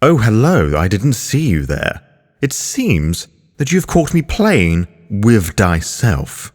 Oh, hello, I didn't see you there. It seems that you've caught me playing with Diceself.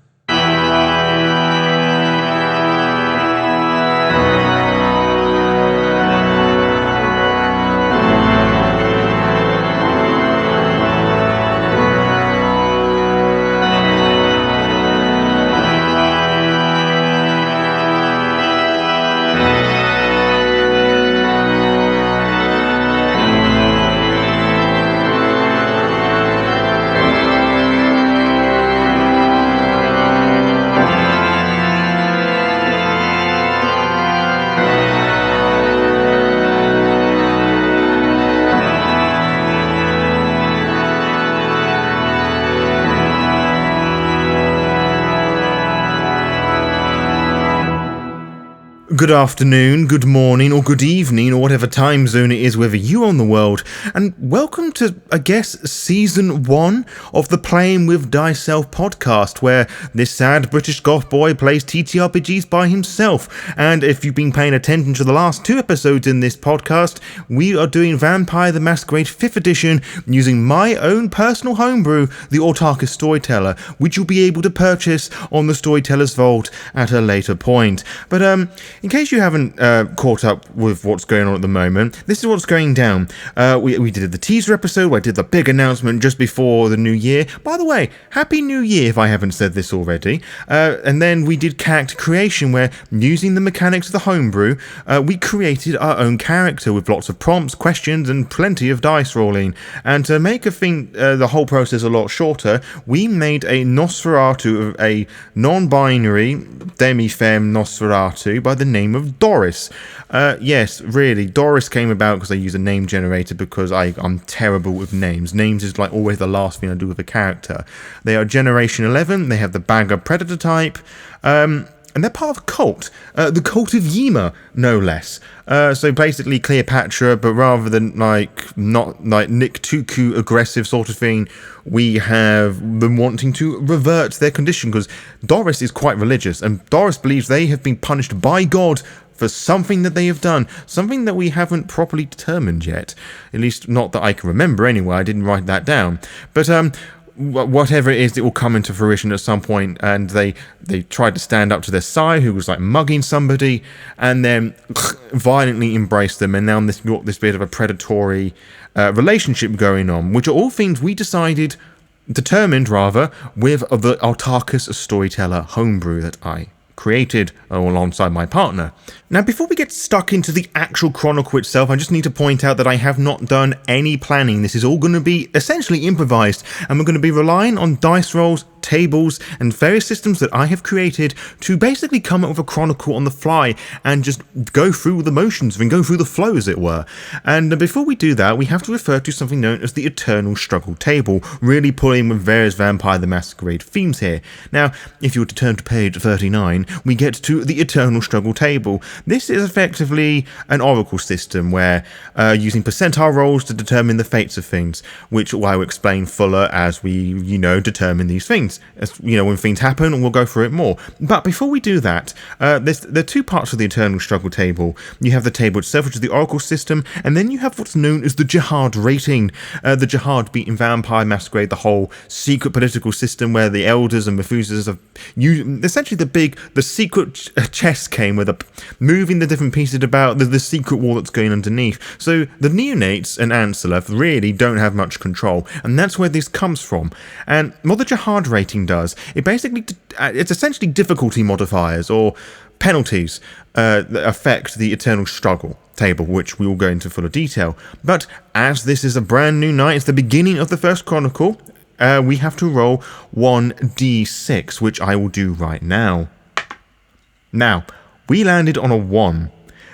Good afternoon, good morning, or good evening, or whatever time zone it is, whether you are on the world, and welcome to, I guess, Season 1 of the Playing With Diceself podcast, where this sad British Goth boy plays TTRPGs by himself. And if you've been paying attention to the last 2 episodes in this podcast, we are doing Vampire the Masquerade 5th Edition using my own personal homebrew, the Autarkis Storyteller, which you'll be able to purchase on the Storyteller's Vault at a later point. But, in case you haven't caught up with what's going on at the moment, this is what's going down. We did the teaser episode, where I did the big announcement just before the new year. By the way, Happy New Year if I haven't said this already. And then we did character creation, where using the mechanics of the homebrew, we created our own character with lots of prompts, questions, and plenty of dice rolling. And to make the whole process a lot shorter, we made a Nosferatu, a non-binary demi-femme Nosferatu by the name of Doris. Yes, really, Doris came about because I use a name generator because I'm terrible with names. Names is like always the last thing I do with a character. They are Generation 11, they have the Bagger Predator type, and they're part of a cult, the Cult of Yima, no less. So basically Cleopatra, but rather than not like Nick Tuku aggressive sort of thing, we have them wanting to revert their condition, because Doris is quite religious, and Doris believes they have been punished by God for something that they have done, something that we haven't properly determined yet. At least not that I can remember anyway, I didn't write that down. But whatever it is, it will come into fruition at some point, and they tried to stand up to their sire, who was like mugging somebody, and then violently embraced them, and now this got this bit of a predatory relationship going on, which are all things we determined with the Autarkis Storyteller homebrew that I created alongside my partner. Now, before we get stuck into the actual chronicle itself, I just need to point out that I have not done any planning. This is all going to be essentially improvised, and we're going to be relying on dice rolls, tables, and various systems that I have created to basically come up with a chronicle on the fly and just go through the motions and go through the flow, as it were. And before we do that, we have to refer to something known as the Eternal Struggle table, really pulling with various Vampire the Masquerade themes here. Now, if you were to turn to page 39, we get to the Eternal Struggle table. This is effectively an oracle system where using percentile rolls to determine the fates of things, which I will explain fuller as we, determine these things. As, when things happen, we'll go through it more. But before we do that, there are 2 parts of the Eternal Struggle table. You have the table itself, which is the oracle system, and then you have what's known as the Jihad rating. The Jihad being Vampire Masquerade, the whole secret political system where the elders and Methusas have essentially the secret chess game where they're moving the different pieces about the secret war that's going underneath. So the neonates and Ancilleth really don't have much control, and that's where this comes from. And what the Jihad rating does, it's essentially difficulty modifiers or penalties that affect the Eternal Struggle table, which we will go into fuller detail. But as this is a brand new night, it's the beginning of the first chronicle, we have to roll 1d6, which I will do right now. Now, we landed on a 1.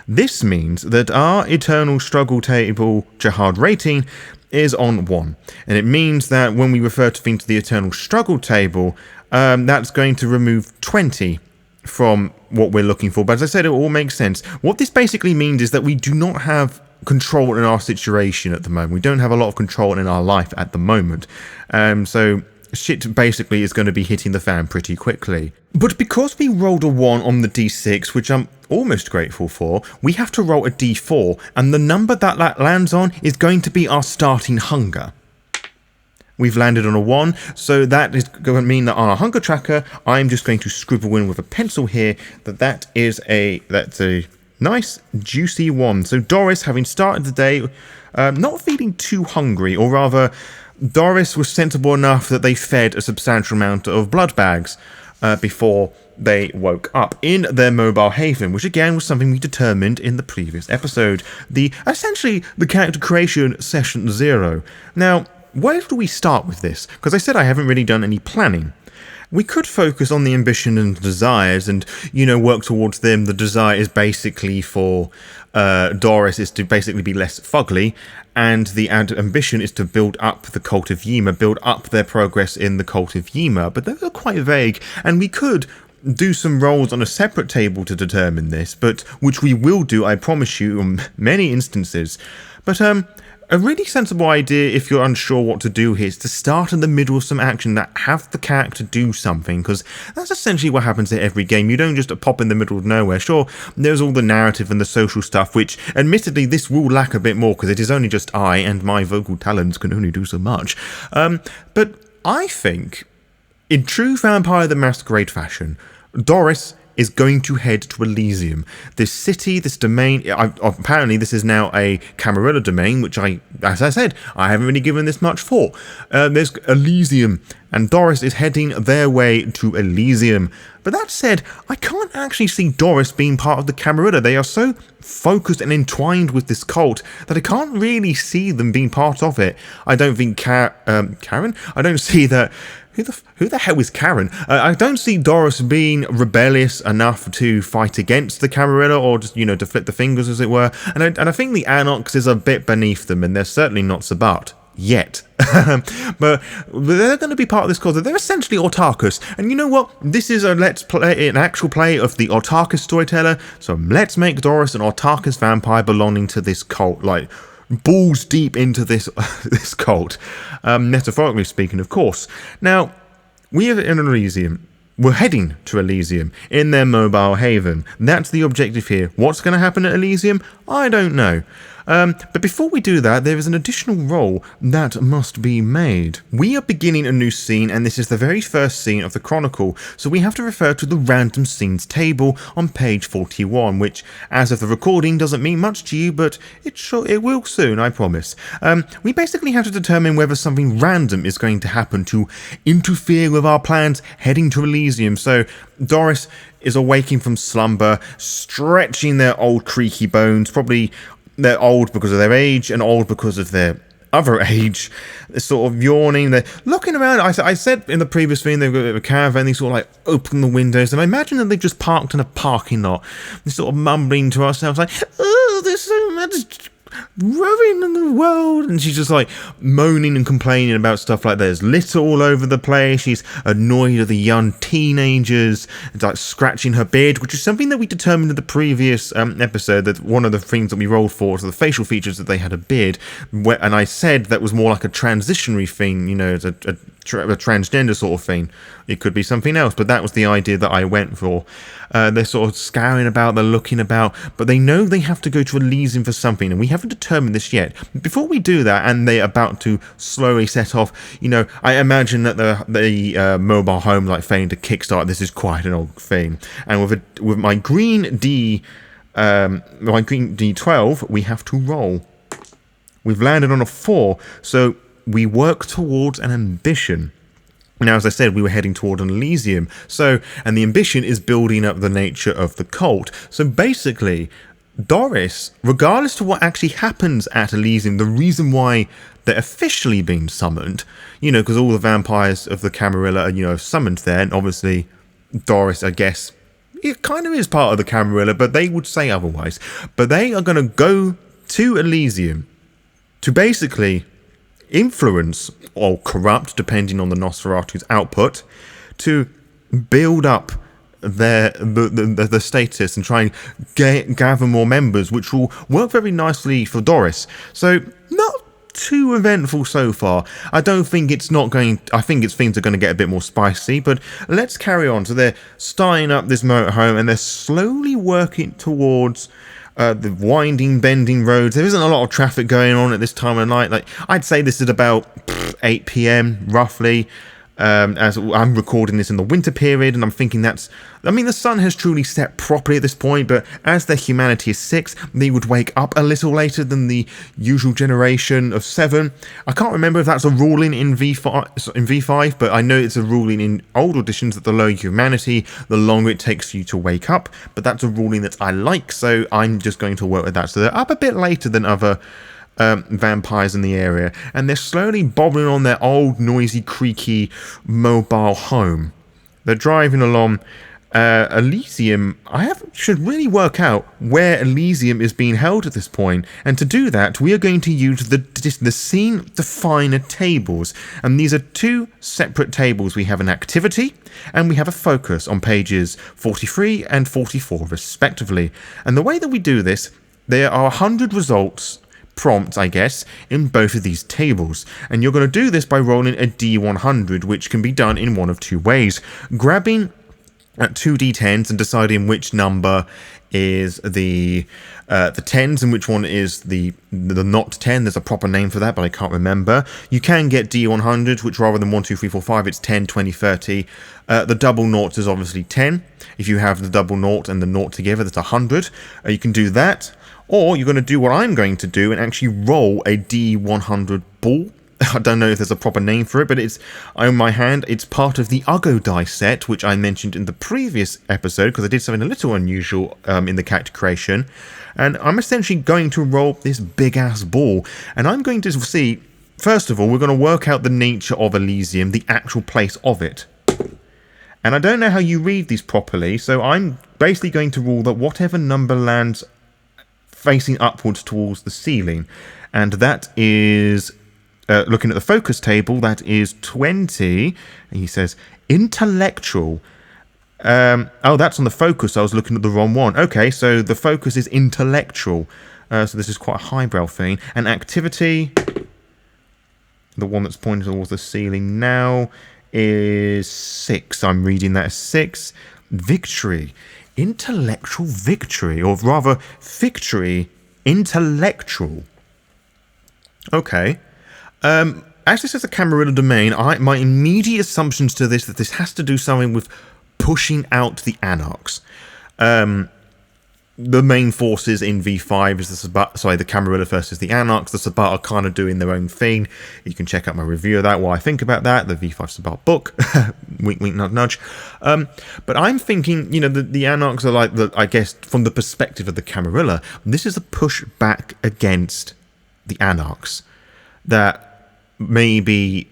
This means that our Eternal Struggle table Jihad rating is on 1. And it means that when we refer to things to the Eternal Struggle table, that's going to remove 20 from what we're looking for. But as I said, it all makes sense. What this basically means is that we do not have control in our situation at the moment. We don't have a lot of control in our life at the moment. So shit basically is going to be hitting the fan pretty quickly. But because we rolled a 1 on the d6, which I'm almost grateful for, we have to roll a d4, and the number that lands on is going to be our starting hunger. We've landed on a 1, so that is going to mean that on our hunger tracker, I'm just going to scribble in with a pencil here that's a nice juicy 1. So Doris, having started the day, not feeling too hungry, or rather, Doris was sensible enough that they fed a substantial amount of blood bags before they woke up in their mobile haven, which again was something we determined in the previous episode, essentially the character creation session 0. Now, where do we start with this? Because I said I haven't really done any planning. We could focus on the ambition and desires and, work towards them. The desire is basically for Doris is to basically be less fugly, and the ambition is to build up the Cult of Yima, build up their progress in the Cult of Yima. But those are quite vague, and we could do some rolls on a separate table to determine this, but which we will do, I promise you, in many instances. But a really sensible idea, if you're unsure what to do here, is to start in the middle of some action that have the character do something, because that's essentially what happens in every game. You don't just pop in the middle of nowhere. Sure, there's all the narrative and the social stuff, which admittedly this will lack a bit more, because it is only just I, and my vocal talents can only do so much. But I think, in true Vampire the Masquerade fashion, Doris is going to head to Elysium. This city, this domain, apparently this is now a Camarilla domain, which as I said, I haven't really given this much for. There's Elysium, and Doris is heading their way to Elysium. But that said, I can't actually see Doris being part of the Camarilla. They are so focused and entwined with this cult that I can't really see them being part of it. I don't think Karen? I don't see that. Who the hell is Karen? I don't see Doris being rebellious enough to fight against the Camarilla, or just, to flip the fingers, as it were. And I think the Anox is a bit beneath them, and they're certainly not Sabat. Yet. but they're going to be part of this cult. They're essentially Autarkis. And you know what? This is an actual play of the Autarkis Storyteller. So let's make Doris an Autarkis vampire belonging to this cult. Balls deep into this this cult, metaphorically speaking, of course. Now, we are in Elysium. We're heading to Elysium in their mobile haven. That's the objective here. What's going to happen at Elysium? I don't know. But before we do that, there is an additional roll that must be made. We are beginning a new scene, and this is the very first scene of the Chronicle, so we have to refer to the random scenes table on page 41, which, as of the recording, doesn't mean much to you, but it will soon, I promise. We basically have to determine whether something random is going to happen to interfere with our plans heading to Elysium. So Doris is awaking from slumber, stretching their old creaky bones, probably. They're old because of their age and old because of their other age. They're sort of yawning. They're looking around. I said in the previous thing they've got a caravan. They sort of open the windows, and I imagine that they've just parked in a parking lot. They're sort of mumbling to ourselves oh, there's so much ruin in the world, and she's just moaning and complaining about stuff like there's litter all over the place. She's annoyed at the young teenagers, scratching her beard, which is something that we determined in the previous episode, that one of the things that we rolled for the facial features, that they had a beard, and I said that was more like a transitionary thing, it's a transgender sort of thing. It could be something else, but that was the idea that I went for. They're sort of scouring about, they're looking about, but they know they have to go to Elysium for something, and we haven't determined this yet. Before we do that, and they're about to slowly set off, I imagine that the mobile home, failing to kickstart, this is quite an old thing. And with my green D12, we have to roll. We've landed on a 4, so we work towards an ambition. Now, as I said, we were heading toward an Elysium. And the ambition is building up the nature of the cult. So basically, Doris, regardless of what actually happens at Elysium, the reason why they're officially being summoned, because all the vampires of the Camarilla are, summoned there, and obviously Doris, I guess, it kind of is part of the Camarilla, but they would say otherwise. But they are going to go to Elysium to basically influence or corrupt, depending on the Nosferatu's output, to build up the status and try and gather more members, which will work very nicely for Doris. So not too eventful so far. I don't think it's not going... I think things are going to get a bit more spicy, but let's carry on. So they're starting up this motorhome, and they're slowly working towards the winding, bending roads. There isn't a lot of traffic going on at this time of night. Like, I'd say this is about 8 p.m, roughly. As I'm recording this in the winter period, and I'm thinking the sun has truly set properly at this point, but as their humanity is 6, they would wake up a little later than the usual generation of 7. I can't remember if that's a ruling in V5, but I know it's a ruling in old editions that the lower humanity, the longer it takes for you to wake up, but that's a ruling that I like, so I'm just going to work with that. So they're up a bit later than other vampires in the area, and they're slowly bobbing on their old, noisy, creaky, mobile home. They're driving along Elysium. Should really work out where Elysium is being held at this point, and to do that, we are going to use the scene definer tables, and these are 2 separate tables. We have an activity, and we have a focus on pages 43 and 44, respectively. And the way that we do this, there are 100 results prompts, I guess, in both of these tables, and you're going to do this by rolling a D100, which can be done in one of 2 ways: grabbing at 2 D10s and deciding which number is the 10s and which one is the not 10. There's a proper name for that, but I can't remember. You can get D100s, which rather than 1, 2, 3, 4, 5, it's 10, 20, 30. The double noughts is obviously 10. If you have the double nought and the nought together, that's 100. You can do that. Or you're going to do what I'm going to do and actually roll a D100 ball. I don't know if there's a proper name for it, but it's on my hand. It's part of the Uggo die set, which I mentioned in the previous episode, because I did something a little unusual in the character creation. And I'm essentially going to roll this big-ass ball. And I'm going to see, first of all, we're going to work out the nature of Elysium, the actual place of it. And I don't know how you read these properly, so I'm basically going to rule that whatever number lands facing upwards towards the ceiling, and that is looking at the focus table, that is 20, and he says intellectual. Oh, that's on the focus. I was looking at the wrong one. Okay, so the focus is intellectual, so this is quite a highbrow thing. And activity, the one that's pointing towards the ceiling now, is 6. I'm reading that as 6. Victory. Intellectual victory, or rather victory intellectual. Okay. As this is a Camarilla domain, my immediate assumptions to this, that this has to do something with pushing out the Anarchs. The main forces in V5 is the Camarilla versus the Anarchs. The Sabbat are kind of doing their own thing. You can check out my review of that while I think about that. The V5 Sabbat book. Wink, wink, nudge, nudge. But I'm thinking, the Anarchs are like, I guess, from the perspective of the Camarilla, this is a push back against the Anarchs. That maybe...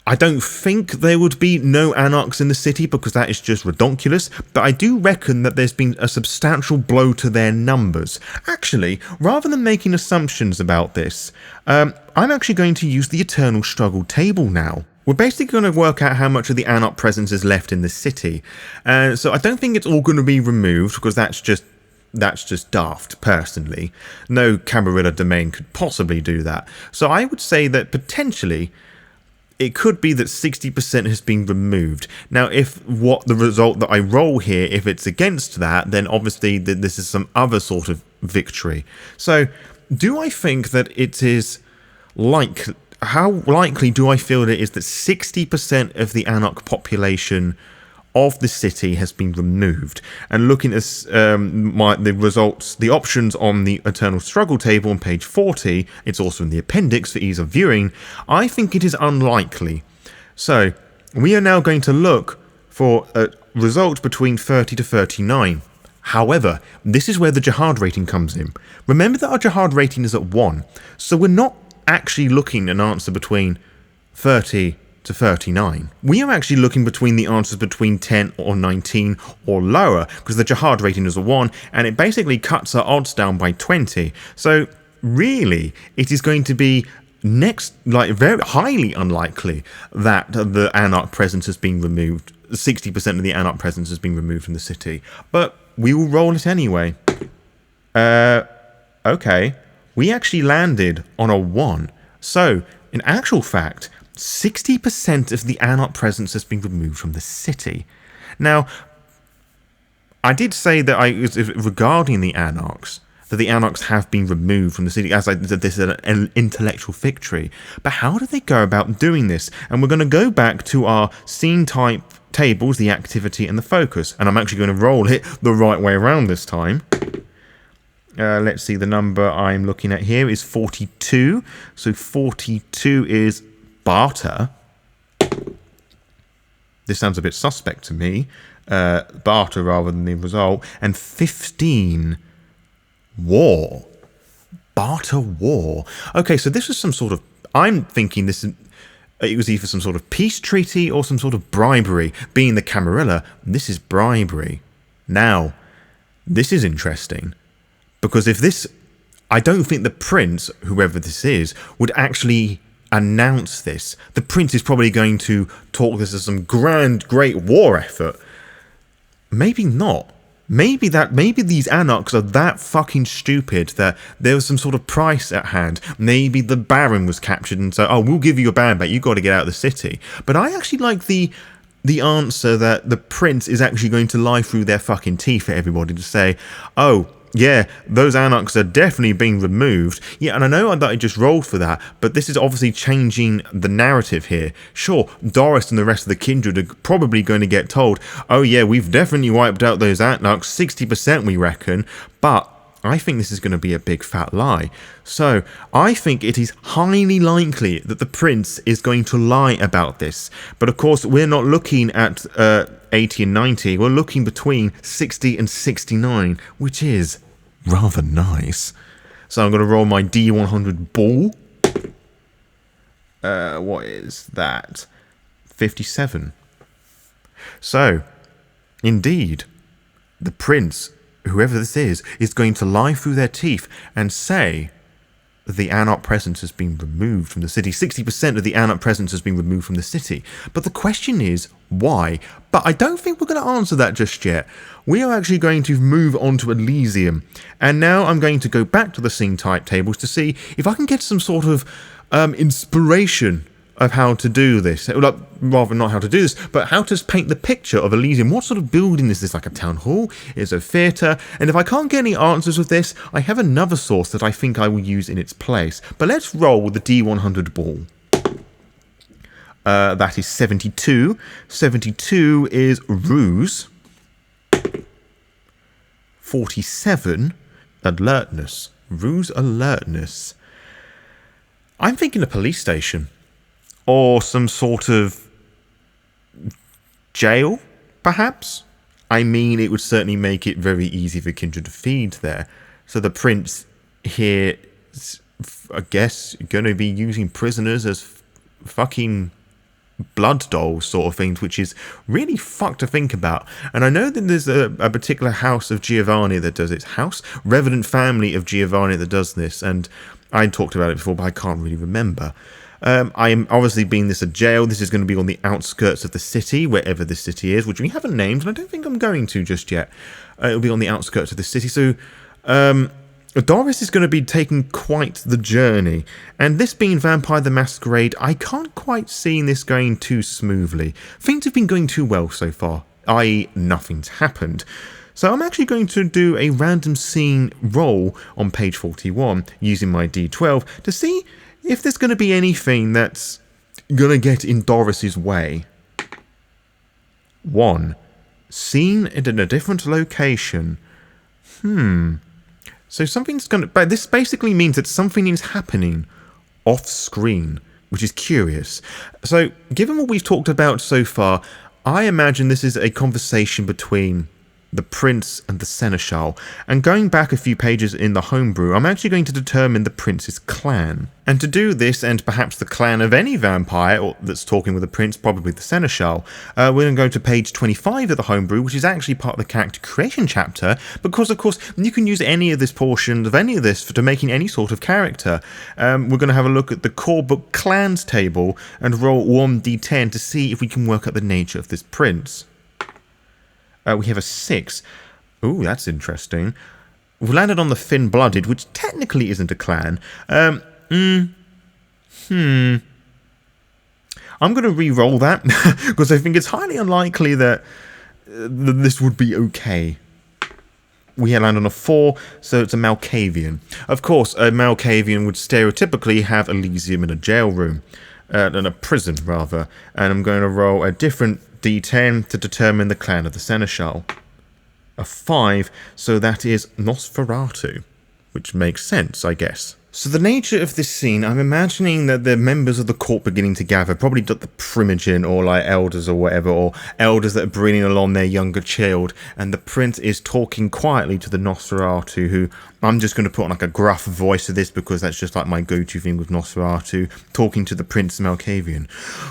I don't think there would be no Anarchs in the city, because that is just redonkulous, but I do reckon that there's been a substantial blow to their numbers. Actually, rather than making assumptions about this, I'm actually going to use the Eternal Struggle table now. We're basically going to work out how much of the Anarch presence is left in the city. So I don't think it's all going to be removed, because that's just daft, personally. No Camarilla domain could possibly do that. So I would say that potentially it could be that 60% has been removed. Now, if the result that I roll here, if it's against that, then obviously this is some other sort of victory. So, do I think that it is how likely do I feel it is that 60% of the Anarch population of the city has been removed? And looking at the results, the options on the Eternal Struggle table on page 40, it's also in the appendix for ease of viewing, I think it is unlikely. So, we are now going to look for a result between 30 to 39. However, this is where the Jihad rating comes in. Remember that our Jihad rating is at 1, so we're not actually looking at an answer between 30 to 39. We are actually looking between the answers between 10 or 19 or lower, because the Jihad rating is a 1, and it basically cuts our odds down by 20. So really, it is going to be very highly unlikely that the Anarch presence has been removed. 60% of the Anarch presence has been removed from the city. But we will roll it anyway. Okay. we actually landed on a 1. So, in actual fact, 60% of the Anarch presence has been removed from the city. Now, I did say that regarding the Anarchs, that the Anarchs have been removed from the city, as this is an intellectual victory. But how do they go about doing this? And we're going to go back to our scene type tables, the activity and the focus. And I'm actually going to roll it the right way around this time. Let's see, the number I'm looking at here is 42. So 42 is barter. This sounds a bit suspect to me. Barter rather than the result. And 15, war. Barter war. Okay, so this is some sort of... I'm thinking it was either some sort of peace treaty or some sort of bribery. Being the Camarilla, this is bribery. Now, this is interesting. Because if this... I don't think the prince, whoever this is, would actually announce this. The prince is probably going to talk this as some grand, great war effort. Maybe not. Maybe these Anarchs are that fucking stupid that there was some sort of price at hand. Maybe the Baron was captured and so, oh, we'll give you your band back. You got to get out of the city. But I actually like the answer that the prince is actually going to lie through their fucking teeth at everybody to say, oh, yeah, those Anarchs are definitely being removed. Yeah, and I know that I just rolled for that, but this is obviously changing the narrative here. Sure, Doris and the rest of the kindred are probably going to get told, oh yeah, we've definitely wiped out those Anarchs, 60% we reckon, but I think this is going to be a big fat lie. So, I think it is highly likely that the prince is going to lie about this. But of course, we're not looking at 80 and 90, we're looking between 60 and 69, which is rather nice. So I'm going to roll my D100 ball. What is that? 57. So, indeed, the prince, whoever this is going to lie through their teeth and say the Anarch presence has been removed from the city. 60% of the Anarch presence has been removed from the city. But the question is, why? But I don't think we're going to answer that just yet. We are actually going to move on to Elysium. And now I'm going to go back to the scene type tables to see if I can get some sort of inspiration of how to do this. Rather not how to do this, but how to paint the picture of Elysium. What sort of building is this? Like a town hall? Is it a theatre? And if I can't get any answers with this, I have another source that I think I will use in its place. But let's roll with the D100 ball. That is 72. 72 is ruse. 47, alertness. Ruse alertness. I'm thinking a police station. Or some sort of jail, perhaps? I mean, it would certainly make it very easy for Kindred to feed there. So the prince here is, I guess, going to be using prisoners as fucking blood dolls sort of things, which is really fucked to think about. And I know that there's a particular house of Giovanni that does it. Revenant family of Giovanni that does this. And I talked about it before, but I can't really remember. I am obviously being this a jail. This is going to be on the outskirts of the city, wherever the city is, which we haven't named, and I don't think I'm going to just yet. It'll be on the outskirts of the city. So, Doris is going to be taking quite the journey. And this being Vampire the Masquerade, I can't quite see this going too smoothly. Things have been going too well so far, i.e. nothing's happened. So I'm actually going to do a random scene roll on page 41 using my D12 to see if there's going to be anything that's going to get in Doris's way. 1. Scene in a different location. So something's going to... But this basically means that something is happening off screen, which is curious. So, given what we've talked about so far, I imagine this is a conversation between the prince and the seneschal. And going back a few pages in the homebrew, I'm actually going to determine the prince's clan. And to do this, and perhaps the clan of any vampire that's talking with the prince, probably the seneschal, we're going to go to page 25 of the homebrew, which is actually part of the character creation chapter, because of course you can use any of this portion of any of this to making any sort of character. We're going to have a look at the core book clans table and roll 1d10 to see if we can work out the nature of this prince. We have a 6. Ooh, that's interesting. we've landed on the Thin-Blooded, which technically isn't a clan. I'm going to re-roll that, because I think it's highly unlikely that this would be okay. We land on a 4, so it's a Malkavian. Of course, a Malkavian would stereotypically have Elysium in a jail room. In a prison, rather. And I'm going to roll a different d10 to determine the clan of the Seneschal. A 5, so that is Nosferatu. Which makes sense, I guess. So the nature of this scene, I'm imagining that the members of the court beginning to gather, probably the primogen or like elders or whatever, or elders that are bringing along their younger child, and the prince is talking quietly to the Nosferatu, who I'm just going to put on like a gruff voice of this because that's just like my go-to thing with Nosferatu, talking to the Prince Malkavian.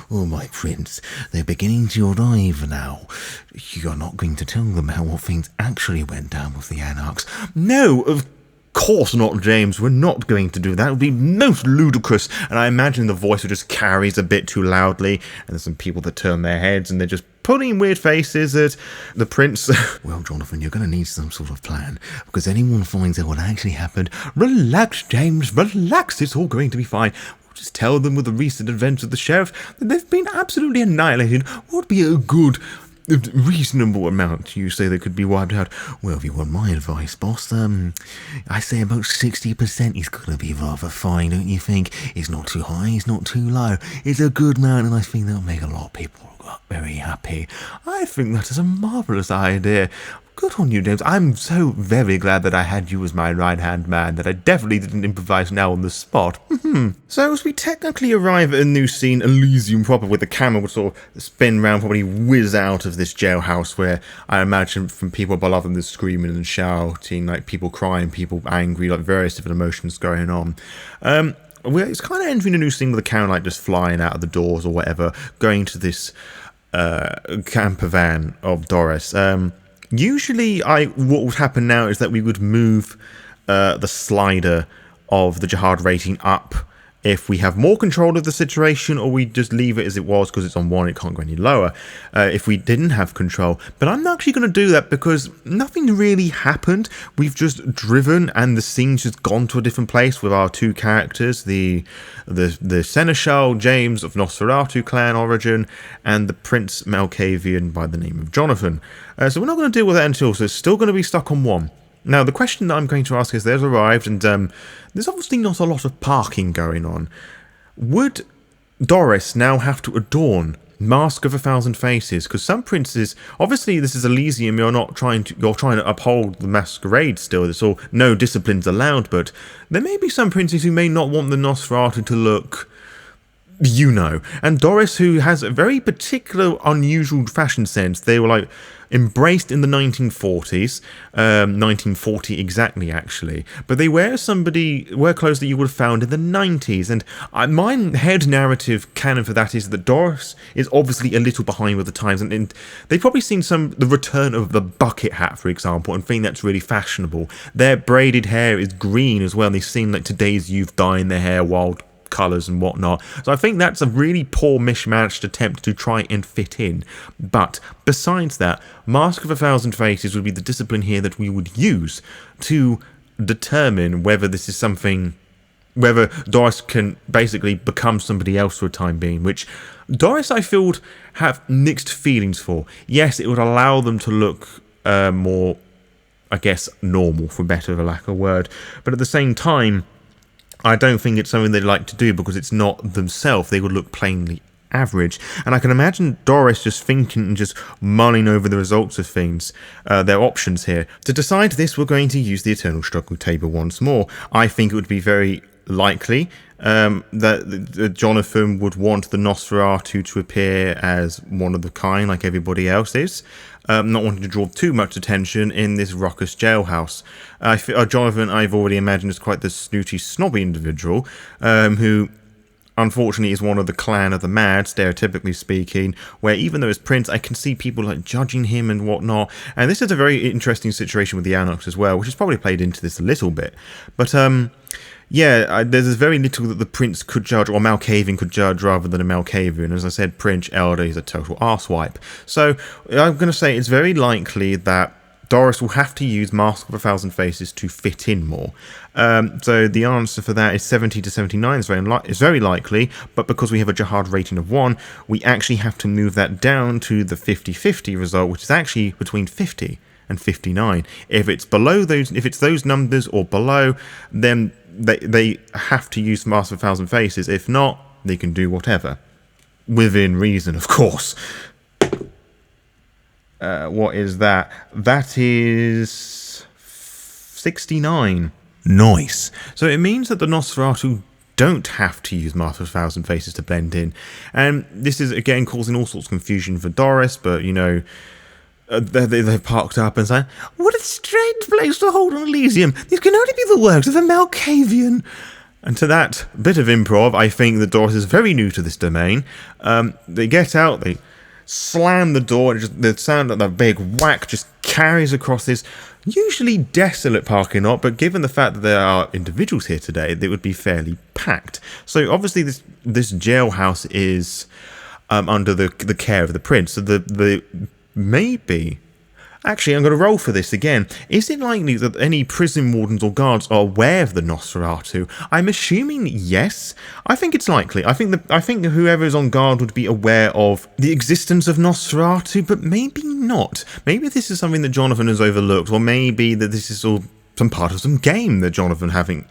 Oh, my prince, they're beginning to arrive now. You're not going to tell them how things actually went down with the Anarchs. No, of course not, James. We're not going to do that. It would be most ludicrous. And I imagine the voice just carries a bit too loudly, and there's some people that turn their heads and they're just putting weird faces at the prince. Well, Jonathan, you're going to need some sort of plan, because anyone finds out what actually happened. Relax, James, relax. It's all going to be fine. We'll just tell them with the recent events of the sheriff that they've been absolutely annihilated. What would be a good, reasonable amount you say they could be wiped out? Well, if you want my advice, boss, I say about 60% is going to be rather fine, don't you think? It's not too high, it's not too low. It's a good amount, and I think that'll make a lot of people very happy. I think that is a marvellous idea. Good on you, James. I'm so very glad that I had you as my right-hand man, that I definitely didn't improvise now on the spot. So as we technically arrive at a new scene, Elysium proper, with the camera would sort of spin round, probably whiz out of this jailhouse, where I imagine from people below them there's screaming and shouting, like people crying, people angry, like various different emotions going on. It's kind of entering a new scene with the camera like just flying out of the doors or whatever, going to this camper van of Doris. Usually, what would happen now is that we would move the slider of the jihad rating up if we have more control of the situation, or we just leave it as it was because it's on 1, it can't go any lower, if we didn't have control. But I'm not actually going to do that because nothing really happened. We've just driven and the scene's just gone to a different place with our two characters, the Seneschal James of Nosferatu clan origin, and the Prince Malkavian by the name of Jonathan. So we're not going to deal with that until, so it's still going to be stuck on 1. Now, the question that I'm going to ask is, they've arrived, and there's obviously not a lot of parking going on. Would Doris now have to adorn Mask of 1,000 Faces? Because some princes, obviously this is Elysium, you're trying to uphold the masquerade still, it's all no disciplines allowed, but there may be some princes who may not want the Nosferatu to look, you know. And Doris, who has a very particular, unusual fashion sense, they were like embraced in the 1940s, 1940 exactly actually, but they wear clothes that you would have found in the 90s, and my head narrative canon for that is that Doris is obviously a little behind with the times, and they've probably seen the return of the bucket hat, for example, and think that's really fashionable. Their braided hair is green as well, and they've seen like today's youth dyeing their hair wild colours and whatnot. So I think that's a really poor mishmashed attempt to try and fit in. But besides that, Mask of 1,000 Faces would be the discipline here that we would use to determine whether this is something, whether Doris can basically become somebody else for a time being, which Doris, I feel, have mixed feelings for. Yes, it would allow them to look more, I guess, normal, for better of a lack of a word, but at the same time, I don't think it's something they'd like to do because it's not themselves. They would look plainly average. And I can imagine Doris just thinking and just mulling over the results of things, their options here. To decide this, we're going to use the Eternal Struggle table once more. I think it would be very likely that Jonathan would want the Nosferatu to appear as one of the kind, like everybody else is. Not wanting to draw too much attention in this raucous jailhouse. Jonathan, I've already imagined, is quite the snooty, snobby individual, who unfortunately is one of the clan of the mad, stereotypically speaking, where even though he's prince, I can see people like judging him and whatnot. And this is a very interesting situation with the Anarchs as well, which has probably played into this a little bit. But yeah, there's very little that the prince could judge, or Malkavian could judge, rather than a Malkavian. As I said, Prince Elder is a total arsewipe. So I'm going to say it's very likely that Doris will have to use Mask of a Thousand Faces to fit in more. So the answer for that is 70 to 79 is very likely, but because we have a Jihad rating of 1, we actually have to move that down to the 50-50 result, which is actually between 50 and 59. If it's below those, if it's those numbers or below, then they have to use Mask of a Thousand Faces. If not, they can do whatever. Within reason, of course. What is that? That is 69. Nice. So it means that the Nosferatu don't have to use Mask of a Thousand Faces to blend in. And this is, again, causing all sorts of confusion for Doris, but, you know, they've parked up and saying, what a strange place to hold on Elysium. These can only be the works of a Malkavian. And to that bit of improv, I think that Doris is very new to this domain. They get out, they slam the door, and just the sound of the big whack just carries across this usually desolate parking lot, but given the fact that there are individuals here today, they would be fairly packed. So obviously this jailhouse is under the care of the prince. So the maybe... Actually, I'm going to roll for this again. Is it likely that any prison wardens or guards are aware of the Nosferatu? I'm assuming yes. I think it's likely. I think whoever is on guard would be aware of the existence of Nosferatu, but maybe not. Maybe this is something that Jonathan has overlooked, or maybe that this is all some part of some game that Jonathan having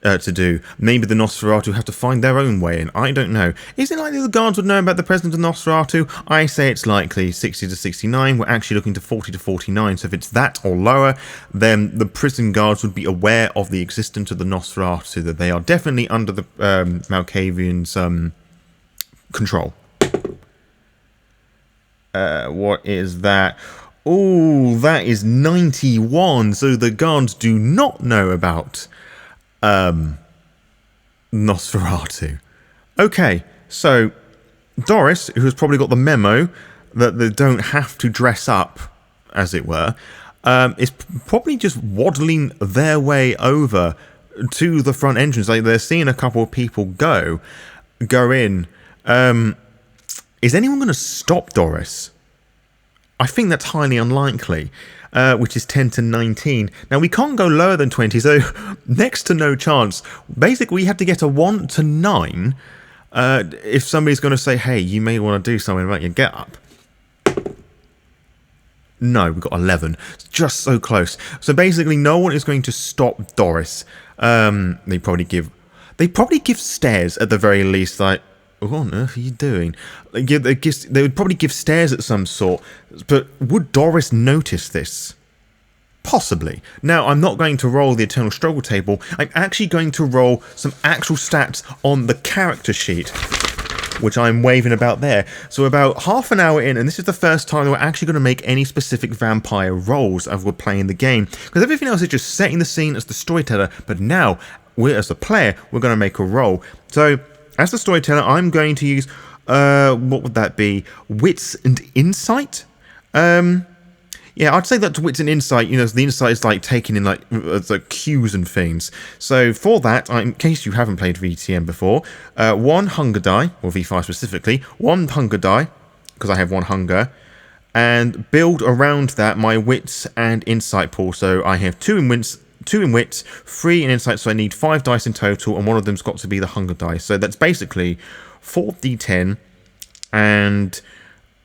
to do. Maybe the Nosferatu have to find their own way in. I don't know. Is it likely the guards would know about the presence of Nosferatu? I say it's likely. 60 to 69. We're actually looking to 40 to 49. So if it's that or lower, then the prison guards would be aware of the existence of the Nosferatu, that they are definitely under the Malkavians' control. What is that? Oh, that is 91. So the guards do not know about Nosferatu. Okay, so Doris, who has probably got the memo that they don't have to dress up, as it were, is probably just waddling their way over to the front entrance. Like, they're seeing a couple of people go in. Is anyone going to stop Doris? I think that's highly unlikely. Which is 10 to 19. Now, we can't go lower than 20, so next to no chance. Basically, we have to get a 1 to 9 if somebody's going to say, hey, you may want to do something about your get-up. No, we've got 11. It's just so close. So basically, no one is going to stop Doris. They probably give stares at the very least, like, what on earth are you doing? They would probably give stares at some sort, but would Doris notice this? Possibly. Now, I'm not going to roll the Eternal Struggle table. I'm actually going to roll some actual stats on the character sheet, which I'm waving about there. So about half an hour in, and this is the first time that we're actually going to make any specific vampire rolls as we're playing the game, because everything else is just setting the scene as the storyteller, but now, as the player, we're going to make a roll. So, as the storyteller, I'm going to use, what would that be? Wits and Insight? Yeah, I'd say that's Wits and Insight. You know, the insight is like taking in like cues and things. So for that, in case you haven't played VTM before, 1 hunger die, or V5 specifically, 1 hunger die, because I have 1 hunger, and build around that my Wits and Insight pool. So I have 2 in Wits, 3 in Insight, so I need 5 dice in total, and one of them's got to be the hunger dice. So that's basically 4 d10 and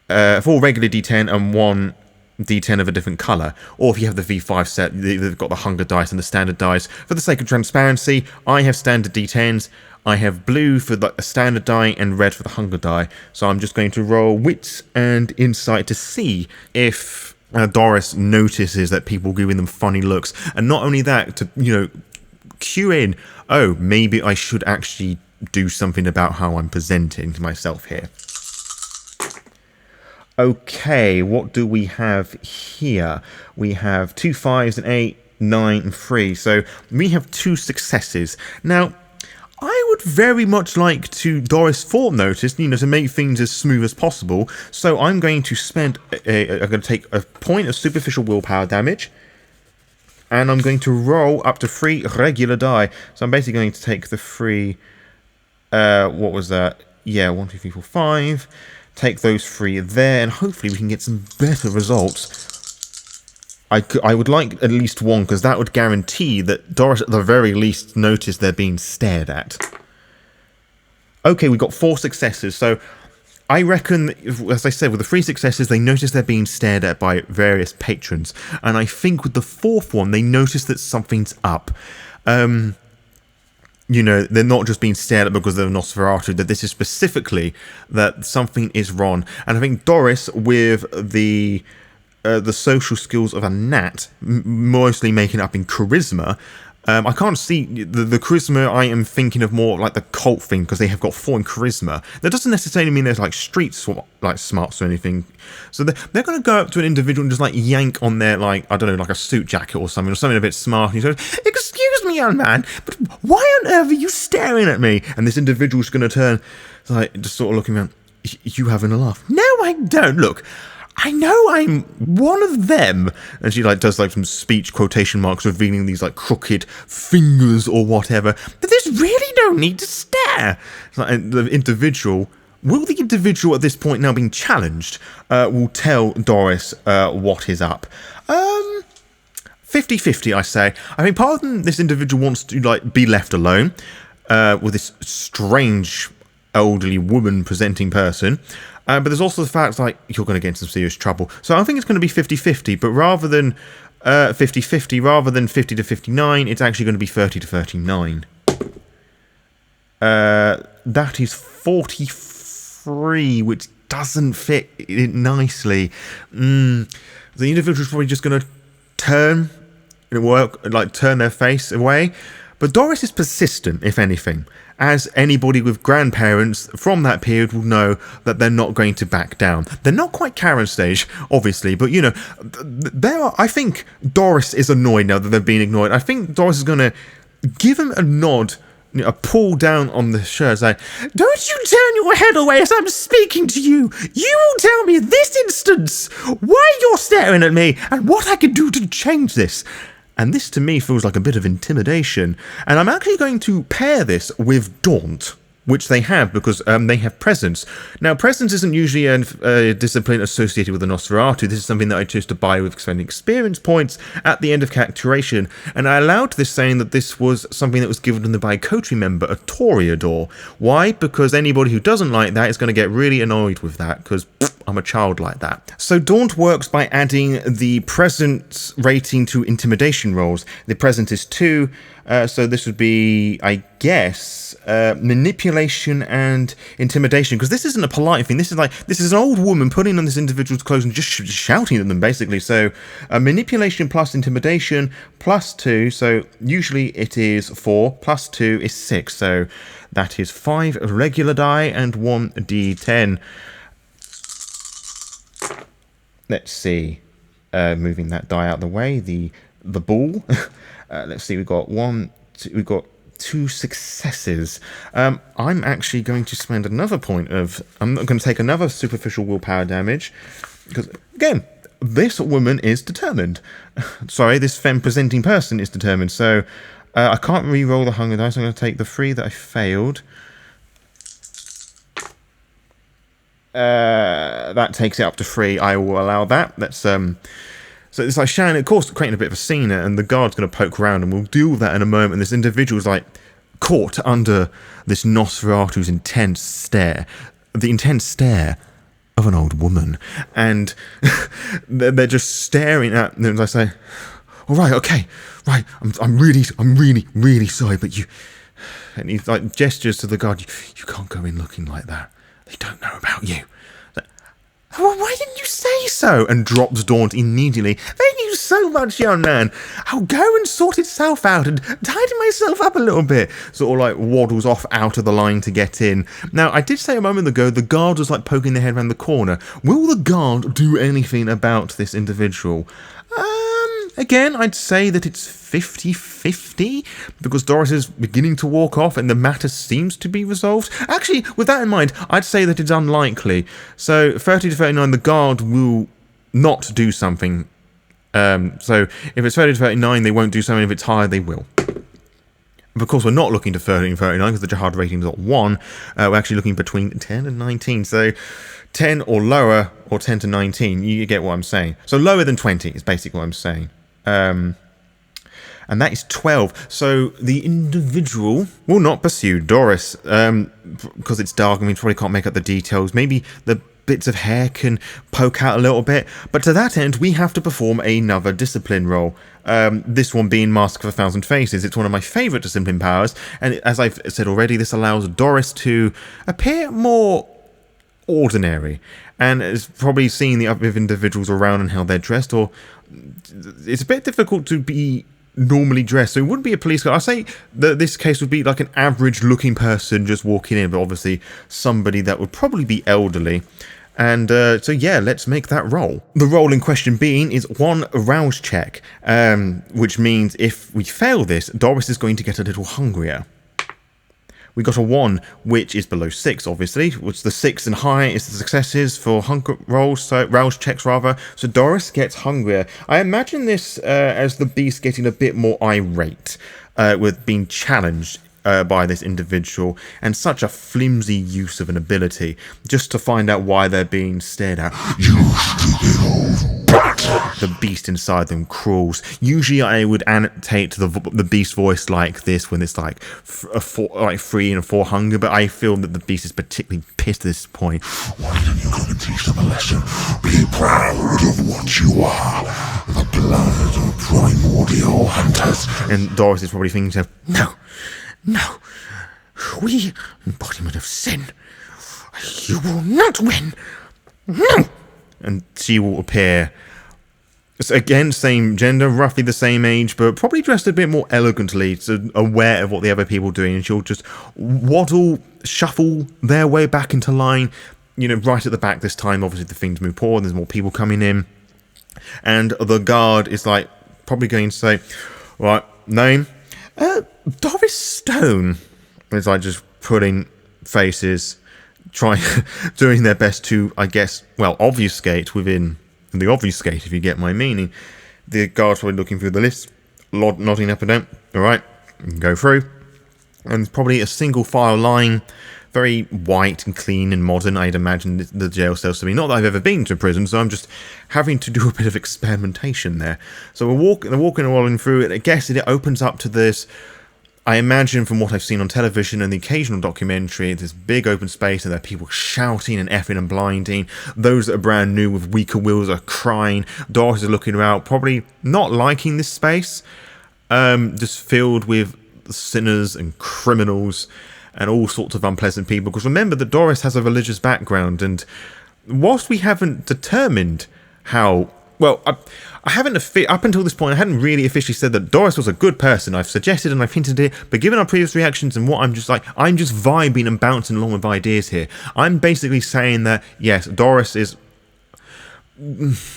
4 regular d10 and 1 d10 of a different colour. Or if you have the V5 set, they've got the hunger dice and the standard dice. For the sake of transparency, I have standard d10s. I have blue for the standard die and red for the hunger die. So I'm just going to roll Wits and Insight to see if Doris notices that people giving them funny looks, and not only that, to, you know, cue in, oh, maybe I should actually do something about how I'm presenting to myself here. Okay, what do we have here? We have 2 5s, an 8, 9, and 3. So we have 2 successes. Now, I would very much like to Doris forenotice, you know, to make things as smooth as possible. So I'm going to spend, I'm going to take a point of superficial willpower damage, and I'm going to roll up to 3 regular die. So I'm basically going to take the 3, what was that? Yeah, 1, 2, 3, 4, 5. Take those 3 there, and hopefully we can get some better results. I would like at least one, because that would guarantee that Doris at the very least noticed they're being stared at. Okay, we got 4 successes, so I reckon, as I said, with the 3 successes, they notice they're being stared at by various patrons, and I think with the 4th one, they notice that something's up. You know, they're not just being stared at because they're Nosferatu, that this is specifically that something is wrong. And I think Doris, with the social skills of a gnat, mostly making up in charisma. I can't see the charisma. I am thinking of more like the cult thing, because they have got 4 in charisma. That doesn't necessarily mean there's like street smarts or anything. So they're going to go up to an individual and just like yank on their, like, I don't know, like a suit jacket or something a bit smart. And he says, "Excuse me, young man, but why on earth are you staring at me?" And this individual's going to turn, like, just sort of looking around. "You having a laugh?" "No, I don't. Look, I know I'm one of them." And she like does like some speech quotation marks, revealing these like crooked fingers or whatever. "But there's really no need to stare." And the individual, will the individual at this point, now being challenged, will tell Doris what is up. 50-50, I say. I mean, part of them, this individual wants to like be left alone with this strange elderly woman presenting person. But there's also the fact, like, you're going to get into some serious trouble. So I think it's going to be 50-50, but rather than 50-50, rather than 50-59, it's actually going to be 30-39. That is 43, which doesn't fit it nicely. The individual's probably just going to turn their face away. But Doris is persistent, if anything, as anybody with grandparents from that period will know that they're not going to back down. They're not quite Karen stage, obviously, but, you know, I think Doris is annoyed now that they're being ignored. I think Doris is going to give him a nod, a pull down on the shirt, saying, "Don't you turn your head away as I'm speaking to you. You will tell me in this instance why you're staring at me and what I can do to change this." And this, to me, feels like a bit of intimidation. And I'm actually going to pair this with Daunt, which they have, because they have Presence. Now, Presence isn't usually a discipline associated with the Nosferatu. This is something that I chose to buy with spending experience points at the end of Cacturation. And I allowed this, saying that this was something that was given to them by a coterie member, a Toreador. Why? Because anybody who doesn't like that is going to get really annoyed with that, because I'm a child like that. So Daunt works by adding the Presence rating to intimidation rolls. The Presence is 2, so this would be, I guess, manipulation and intimidation, because this isn't a polite thing. This is an old woman putting on this individual's clothes and just shouting at them, basically. So manipulation plus intimidation plus 2, so usually it is 4, plus 2 is 6, so that is 5 regular die and 1 d10. Let's see, moving that die out of the way, the ball. Let's see, we've got 2 successes. I'm actually going to spend another point I'm not going to take another superficial willpower damage, because, again, this woman is determined. Sorry, this femme presenting person is determined, so I can't re-roll the hunger dice. I'm going to take the 3 that I failed. That takes it up to 3. I will allow that. That's so it's like Shannon, of course, creating a bit of a scene, and the guard's going to poke around, and we'll deal with that in a moment. This individual's like caught under this Nosferatu's intense stare, the intense stare of an old woman, and they're just staring at them. As I say, "All right, okay, right, I'm really sorry, but you," and he like gestures to the guard, "You can't go in looking like that. They don't know about you." "Well, why didn't you say so?" And drops Daunt immediately. "Thank you so much, young man. I'll go and sort itself out and tidy myself up a little bit." Sort of like waddles off out of the line to get in. Now, I did say a moment ago the guard was like poking their head around the corner. Will the guard do anything about this individual? Again, I'd say that it's 50-50, because Doris is beginning to walk off and the matter seems to be resolved. Actually, with that in mind, I'd say that it's unlikely. So 30-39, the guard will not do something. So if it's 30-39, they won't do something. If it's higher, they will. Of course, we're not looking to 13 and 39 because the Jihad rating is at 1. We're actually looking between 10 and 19. So 10 or lower, or 10 to 19, you get what I'm saying. So lower than 20 is basically what I'm saying. And that is 12. So the individual will not pursue Doris because it's dark and we probably can't make out the details. Maybe the bits of hair can poke out a little bit. But to that end, we have to perform another discipline roll. This one being Mask of 1,000 Faces. It's one of my favourite discipline powers. And as I've said already, this allows Doris to appear more ordinary. And it's probably seeing the other individuals around and how they're dressed. Or it's a bit difficult to be normally dressed, so it wouldn't be a police car. I say that this case would be like an average looking person just walking in, but obviously somebody that would probably be elderly. And so yeah, let's make that roll. The roll in question being is 1 rouse check, which means if we fail this, Doris is going to get a little hungrier. We got a 1, which is below 6, obviously, which the 6 and higher is the successes for hunger rolls, so rouse checks rather. So Doris gets hungrier. I imagine this as the beast getting a bit more irate with being challenged by this individual, and such a flimsy use of an ability just to find out why they're being stared at. You stupid old brat! The beast inside them crawls. Usually I would annotate the beast voice like this when it's like 3 and 4 hunger, but I feel that the beast is particularly pissed at this point. Why don't you come and teach them a lesson? Be proud of what you are, the blood of primordial hunters. And Doris is probably thinking to herself, No, we, embodiment of sin, you will not win. No! And she will appear, again, same gender, roughly the same age, but probably dressed a bit more elegantly, so aware of what the other people are doing, and she'll just shuffle their way back into line, right at the back this time. Obviously the things move forward, there's more people coming in, and the guard is like, probably going to say, right, name? Doris Stone. It's like just putting faces, doing their best to, I guess, obfuscate within the obfuscate, if you get my meaning. The guard's probably looking through the list, nodding up and down. Alright, go through. And probably a single file line, very white and clean and modern. I'd imagine the jail cells to be. Not that I've ever been to prison, so I'm just having to do a bit of experimentation there. So they're walking and rolling through it. I guess it opens up to this, I imagine from what I've seen on television and the occasional documentary, this big open space and there are people shouting and effing and blinding. Those that are brand new with weaker wills are crying. Doris is looking around, probably not liking this space. Just filled with sinners and criminals and all sorts of unpleasant people. Because remember that Doris has a religious background, and whilst we haven't determined how... I haven't, up until this point, I hadn't really officially said that Doris was a good person. I've suggested and I've hinted it, but given our previous reactions and what I'm just vibing and bouncing along with ideas here. I'm basically saying that, yes, Doris is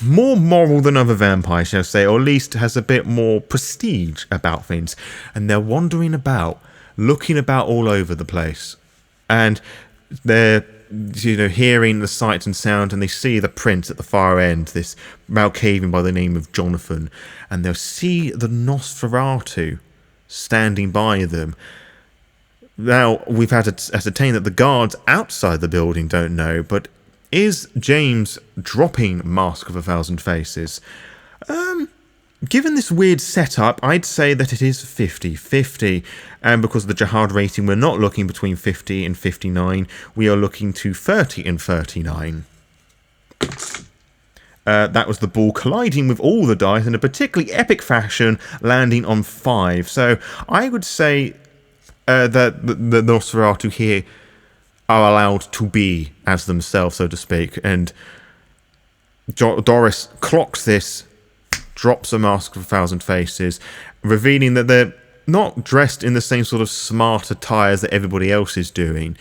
more moral than other vampires, shall I say, or at least has a bit more prestige about things. And they're wandering about, looking about all over the place. And they're hearing the sights and sound, and they see the prince at the far end, this Malkavian by the name of Jonathan, and they'll see the Nosferatu standing by them. Now, we've had to ascertain that the guards outside the building don't know, but is James dropping Mask of 1,000 Faces? Given this weird setup, I'd say that it is 50-50. And because of the Jihad rating, we're not looking between 50 and 59. We are looking to 30 and 39. That was the ball colliding with all the dice in a particularly epic fashion, landing on 5. So I would say that the Nosferatu here are allowed to be as themselves, so to speak. And Doris clocks this, drops a Mask of 1,000 Faces, revealing that they're not dressed in the same sort of smart attires that everybody else is doing,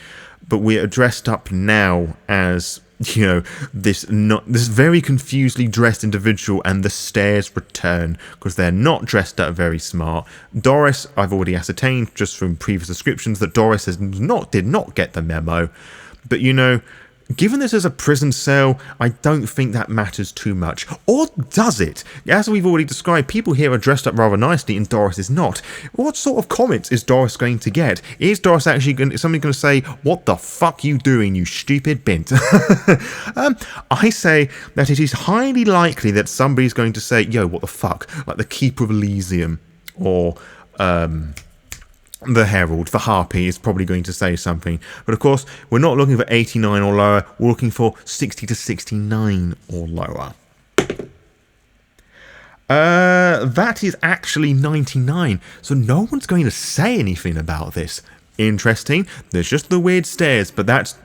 but we are dressed up now as, this very confusedly dressed individual, and the stares return because they're not dressed up very smart. Doris, I've already ascertained just from previous descriptions that Doris did not get the memo, but given this as a prison cell, I don't think that matters too much. Or does it? As we've already described, people here are dressed up rather nicely and Doris is not. What sort of comments is Doris going to get? Is Doris actually somebody going to say, "What the fuck you doing, you stupid bint?" I say that it is highly likely that somebody's going to say, "Yo, what the fuck?" Like the Keeper of Elysium or the Herald, the Harpy, is probably going to say something. But of course, we're not looking for 89 or lower. We're looking for 60 to 69 or lower. That is actually 99. So no one's going to say anything about this. Interesting. There's just the weird stares. But that's,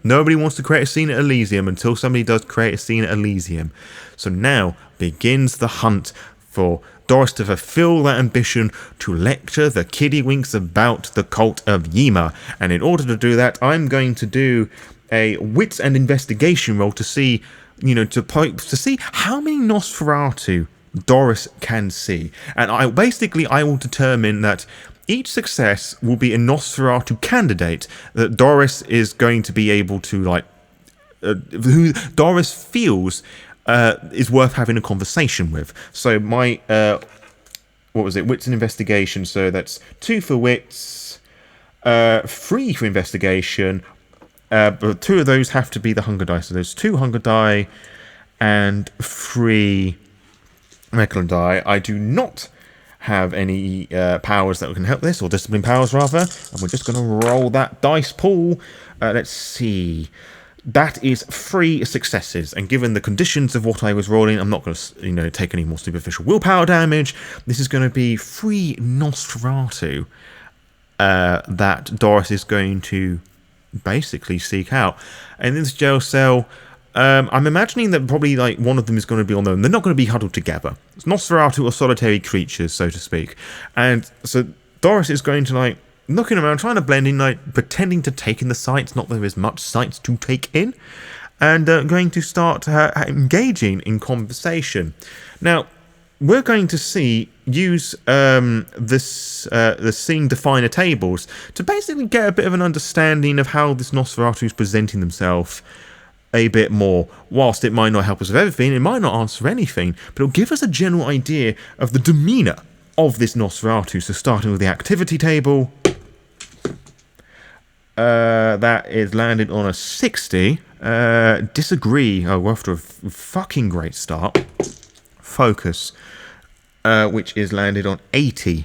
nobody wants to create a scene at Elysium until somebody does create a scene at Elysium. So now begins the hunt for Doris to fulfill that ambition to lecture the kiddywinks about the Cult of Yima. And in order to do that, I'm going to do a wits and investigation roll to see, to see how many Nosferatu Doris can see. And I will determine that each success will be a Nosferatu candidate that Doris is going to be able to, who Doris feels is worth having a conversation with. So my, wits and investigation. So that's 2 for wits, 3 for investigation, but 2 of those have to be the hunger die. So there's 2 hunger die and 3 Mechlin die. I do not have any powers that can help this, or discipline powers rather, and we're just going to roll that dice pool. Let's see. That is 3 successes, and given the conditions of what I was rolling, I'm not going to, take any more superficial willpower damage. This is going to be 3 Nosferatu that Doris is going to basically seek out. And in this jail cell, I'm imagining that probably one of them is going to be on their own. They're not going to be huddled together. Nosferatu are solitary creatures, so to speak. And so Doris is going to looking around, trying to blend in, pretending to take in the sights, not that there is much sights to take in, and going to start engaging in conversation. Now, we're going to use the scene definer tables to basically get a bit of an understanding of how this Nosferatu is presenting themselves a bit more. Whilst it might not help us with everything, it might not answer anything, but it'll give us a general idea of the demeanour of this Nosferatu. So starting with the activity table, that is landed on a 60. Disagree. Oh, we're off to a fucking great start. Focus, which is landed on 80.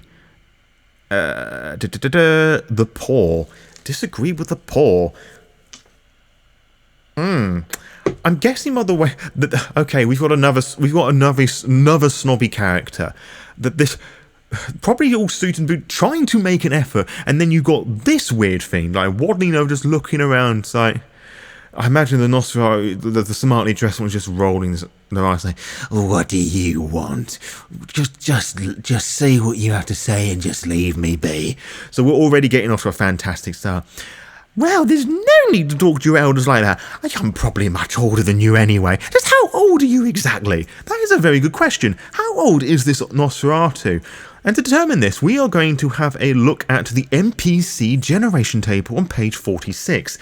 The Poor. Disagree with the Poor. I'm guessing by the way that okay, we've got another snobby character that this probably all suit and boot, trying to make an effort, and then you got this weird thing waddling over, just looking around. I imagine the Nosferatu, the smartly dressed one, was just rolling their eyes, saying, "What do you want? Just say what you have to say and just leave me be." So we're already getting off to a fantastic start. Well, there's no need to talk to your elders like that. I'm probably much older than you anyway. Just how old are you exactly? That is a very good question. How old is this Nosferatu? And to determine this, we are going to have a look at the NPC generation table on page 46.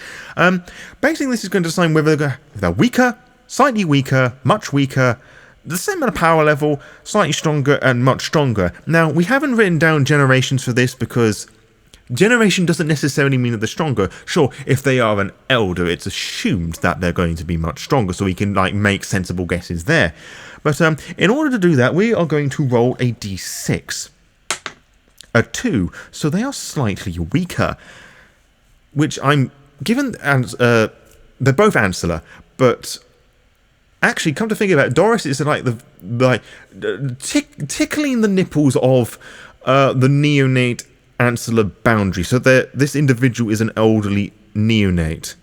Basically, this is going to decide whether they're weaker, slightly weaker, much weaker, the same amount of power level, slightly stronger, and much stronger. Now, we haven't written down generations for this because generation doesn't necessarily mean that they're stronger. Sure, if they are an elder, it's assumed that they're going to be much stronger, so we can make sensible guesses there. But in order to do that, we are going to roll a d6. A 2, so they are slightly weaker. Which I'm given, they're both Ancilla, but actually, come to think of it, Doris is tickling the nipples of the neonate Ancilla boundary. So this individual is an elderly neonate.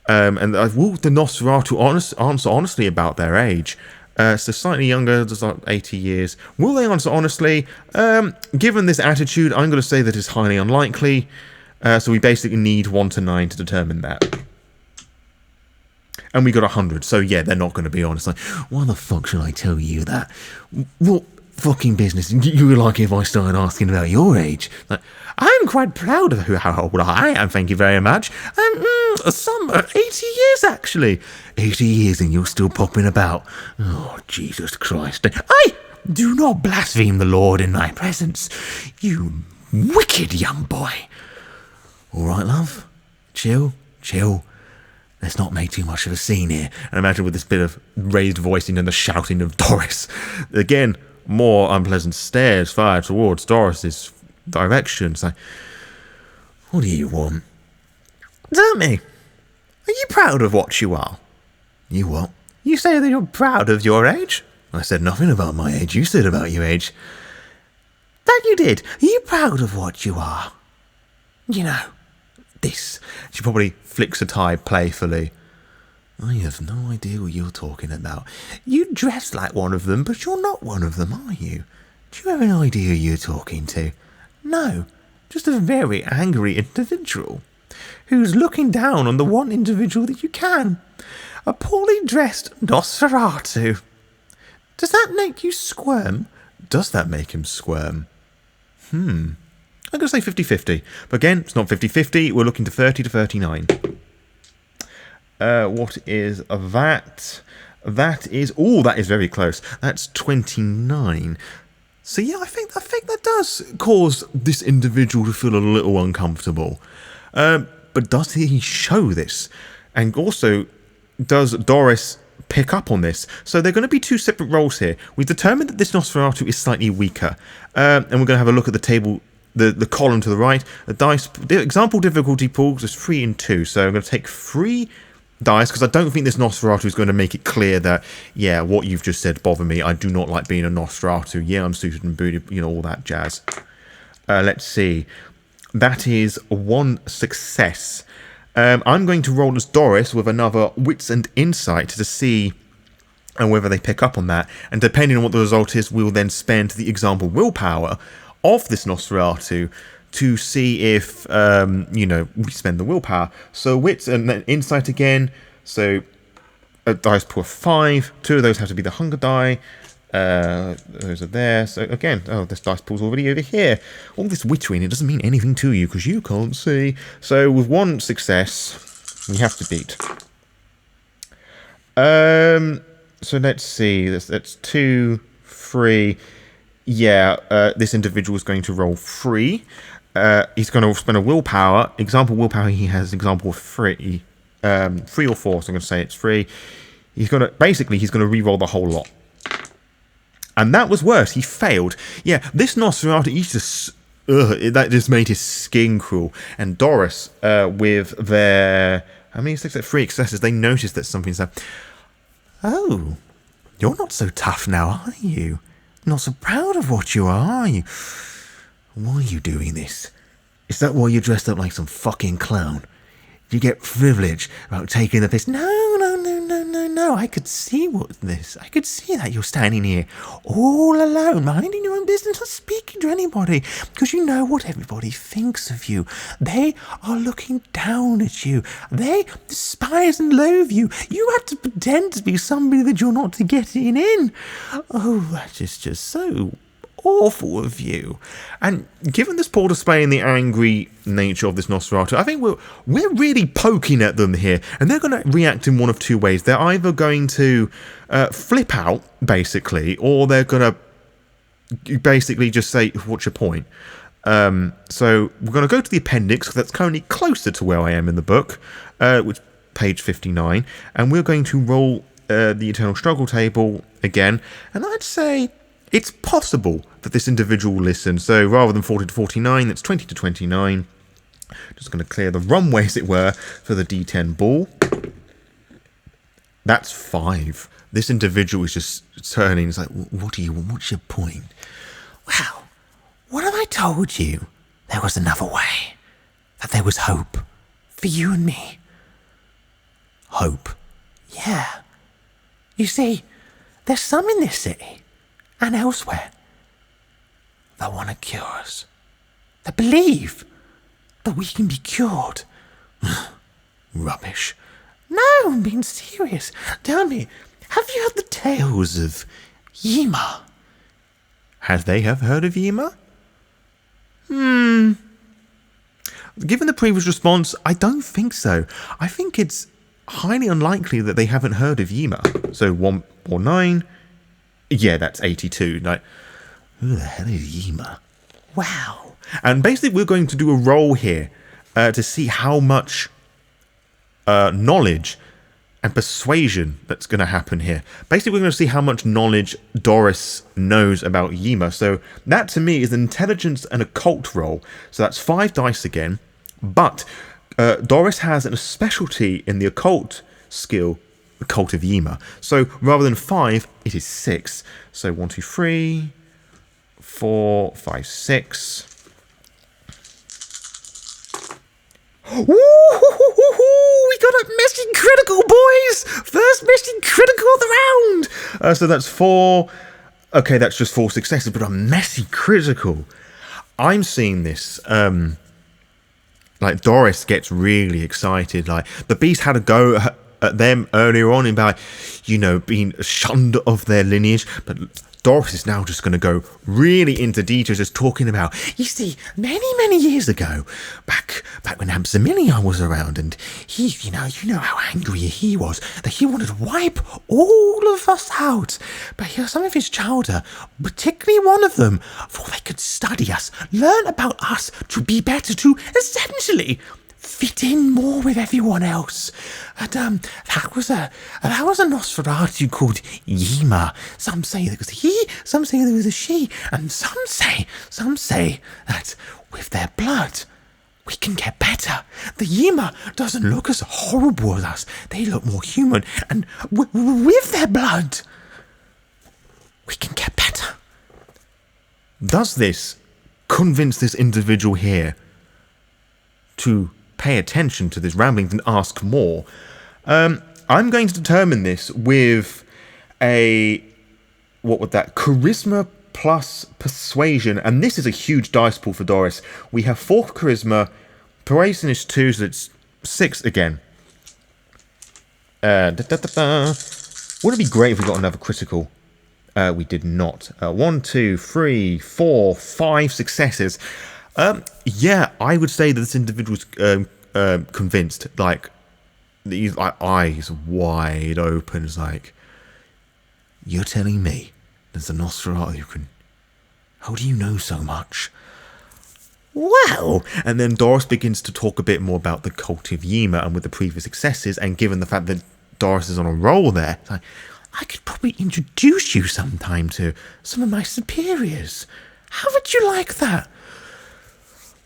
And will the Nosferatu answer honestly about their age? So slightly younger, just 80 years. Will they answer honestly? Given this attitude, I'm going to say that it's highly unlikely. So we basically need 1 to 9 to determine that. And we got 100. So yeah, they're not going to be honest. Why the fuck should I tell you that? Well, fucking business you would like if I started asking about your age? Like, I'm quite proud of how old I am, thank you very much. Some 80 years, actually. 80 years and you're still popping about. Oh, Jesus Christ. I do not blaspheme the Lord in my presence, you wicked young boy. All right, love? Chill. Let's not make too much of a scene here. And imagine with this bit of raised voicing and the shouting of Doris. Again, more unpleasant stares fired towards Doris's direction. It's like, what do you want? Tell me, are you proud of what you are? You what? You say that you're proud of your age? I said nothing about my age. You said about your age. That you did. Are you proud of what you are? You know, this. She probably flicks a tie playfully. I have no idea what you're talking about. You dress like one of them, but you're not one of them, are you? Do you have an idea who you're talking to? No, just a very angry individual who's looking down on the one individual that you can. A poorly dressed Nosferatu. Does that make you squirm? Does that make him squirm? I'm going to say 50-50. But again, it's not 50-50. We're looking to 30 to 39. What is that? That is very close. That's 29. So yeah, I think that does cause this individual to feel a little uncomfortable. But does he show this? And also, does Doris pick up on this? So they're going to be two separate roles here. We've determined that this Nosferatu is slightly weaker. And we're going to have a look at the table, the column to the right. The example difficulty pools is 3 and 2. So I'm going to take 3 dice, because I don't think this Nosferatu is going to make it clear that, yeah, what you've just said bother me. I do not like being a Nosferatu. Yeah, I'm suited and booted, all that jazz. Let's see. That is 1 success. I'm going to roll as Doris with another Wits and Insight to see whether they pick up on that. And depending on what the result is, we'll then spend the example willpower of this Nosferatu to see if, we spend the willpower. So Wits and then Insight again. So a dice pool of 5. 2 of those have to be the hunger die. Those are there. So again, this dice pool's already over here. All this wittering, it doesn't mean anything to you because you can't see. So with 1 success, we have to beat. So let's see. That's 2, 3. Yeah, this individual is going to roll 3. He's going to spend a willpower. Example willpower, he has example of 3. 3 or 4, so I'm going to say it's 3. He's going to re-roll the whole lot. And that was worse. He failed. Yeah, this Nosferatu, that just made his skin crawl. And Doris, with their, how many successes? 3 successes, they noticed that something's up. Oh, you're not so tough now, are you? Not so proud of what you are you? Why are you doing this? Is that why you're dressed up like some fucking clown? You get privilege about taking the piss? No. I could see I could see that you're standing here all alone, minding your own business, not speaking to anybody, because you know what everybody thinks of you. They are looking down at you. They despise and loathe you. You had to pretend to be somebody that you're not to get in. Oh, that is just so awful of you. And given this poor display in the angry nature of this Nosferatu, I think we're really poking at them here, and they're going to react in one of 2 ways. They're either going to flip out, basically, or they're going to basically just say, what's your point? So we're going to go to the appendix, because that's currently closer to where I am in the book, which page 59, and we're going to roll the Eternal Struggle table again, and I'd say it's possible that this individual will listen. So rather than 40 to 49, that's 20 to 29. Just going to clear the runway, as it were, for the D10 ball. That's 5. This individual is just turning. It's like, what do you want? What's your point? Well, what have I told you? There was another way. That there was hope. For you and me. Hope? Yeah. You see, there's some in this city and elsewhere that want to cure us, that believe that we can be cured. Rubbish. No, I'm being serious. Tell me, have you heard the tales of Yima? Has they have heard of Yima? Given the previous response, I don't think so. I think it's highly unlikely that they haven't heard of Yima. So 149. Yeah, that's 82. Like, who the hell is Yima? Wow. And basically we're going to do a roll here to see how much knowledge and persuasion that's going to happen here. Basically, we're going to see how much knowledge Doris knows about Yima. So that, to me, is an intelligence and occult roll. So that's 5 dice again. But Doris has a specialty in the occult skill, the Cult of Yima. So rather than 5, it is 6. So 1, 2, 3, 4, 5, 6. Ooh, we got a messy critical, boys! First messy critical of the round! So that's 4. Okay, that's just 4 successes, but a messy critical. I'm seeing this. Like, Doris gets really excited. Like, the beast had a go at them earlier on about, being shunned of their lineage, but Doris is now just going to go really into details, just talking about, you see, many years ago, back when Maximilian was around, and he, you know how angry he was, that he wanted to wipe all of us out. But some of his children, particularly one of them, thought they could study us, learn about us, to be better, to essentially fit in more with everyone else. And that was a Nosferatu called Yima. Some say that it was he, some say that it was a she, and some say that with their blood we can get better. The Yima doesn't look as horrible as us. They look more human, and with their blood we can get better. Does this convince this individual here to pay attention to this ramblings and ask more? I'm going to determine this with a, charisma plus persuasion, and this is a huge dice pool for Doris. We have 4 charisma, persuasion is 2, so it's 6 again. Wouldn't it be great if we got another critical? We did not. 1, 2, 3, 4, 5 successes. Yeah, I would say that this individual's convinced. Like, these eyes wide open. It's like, you're telling me there's a Nosferatu who can... How do you know so much? Well, and then Doris begins to talk a bit more about the Cult of Yima and with the previous successes, and given the fact that Doris is on a roll there, it's like, I could probably introduce you sometime to some of my superiors. How would you like that?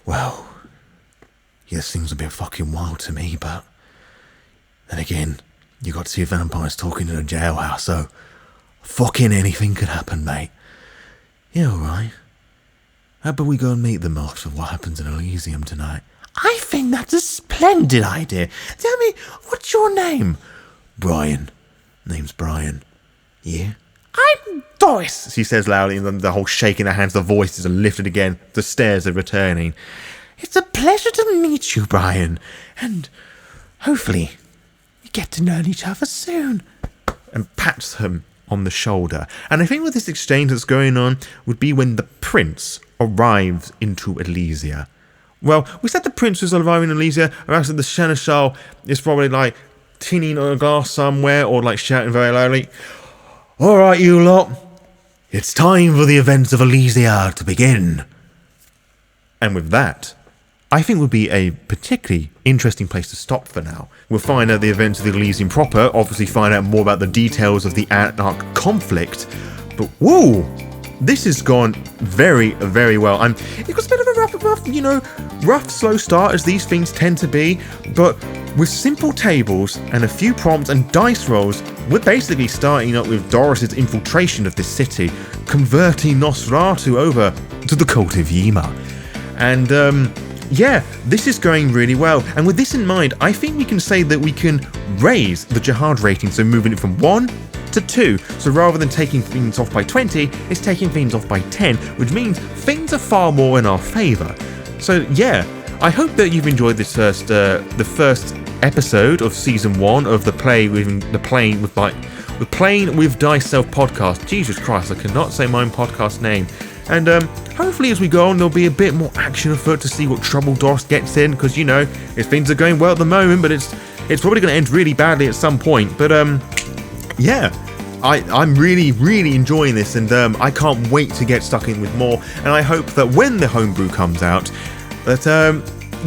Well, yeah, this seems a bit fucking wild to me, but then again, you got to see vampires talking in a jailhouse, so fucking anything could happen, mate. Yeah, alright. How about we go and meet them after what happens in Elysium tonight? I think that's a splendid idea. Tell me, what's your name? Brian. Name's Brian. Yeah? I'm Doris, she says loudly, and then the whole shaking her hands, the voices are lifted again, the stares are returning. It's a pleasure to meet you, Brian, and hopefully we get to know each other soon. And pats him on the shoulder. And I think what this exchange that's going on would be when the prince arrives into Elysia. Well, we said the prince was arriving in Elysia, and I said the seneschal is probably like tinning on a glass somewhere, or like shouting very loudly, "Alright, you lot, it's time for the events of Elysia to begin." And with that, I think would be a particularly interesting place to stop for now. We'll find out the events of the Elysium proper, obviously find out more about the details of the Anarch conflict, but whoa! This has gone very, very well. It was a bit of a rough, slow start, as these things tend to be, but with simple tables and a few prompts and dice rolls, we're basically starting up with Doris's infiltration of this city, converting Nosferatu over to the Cult of Yima. And, yeah, this is going really well. And with this in mind, I think we can say that we can raise the Jihad rating, so moving it from 1 to 2. So rather than taking things off by 20, it's taking things off by 10, which means things are far more in our favour. So yeah, I hope that you've enjoyed this the first episode of season 1 of Playing With the Playing With Diceself podcast. Jesus Christ, I cannot say my own podcast name. And hopefully as we go on, there'll be a bit more action afoot to see what trouble Doris gets in, because, you know, if things are going well at the moment, but it's probably going to end really badly at some point. But, yeah, I'm really enjoying this, and I can't wait to get stuck in with more. And I hope that when the homebrew comes out, that,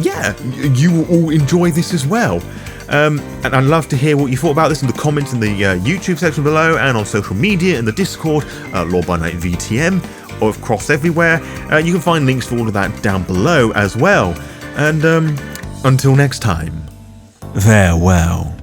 yeah, you will all enjoy this as well. And I'd love to hear what you thought about this in the comments in the YouTube section below, and on social media, in the Discord, Law by Night VTM, or across everywhere. You can find links for all of that down below as well. And until next time, farewell.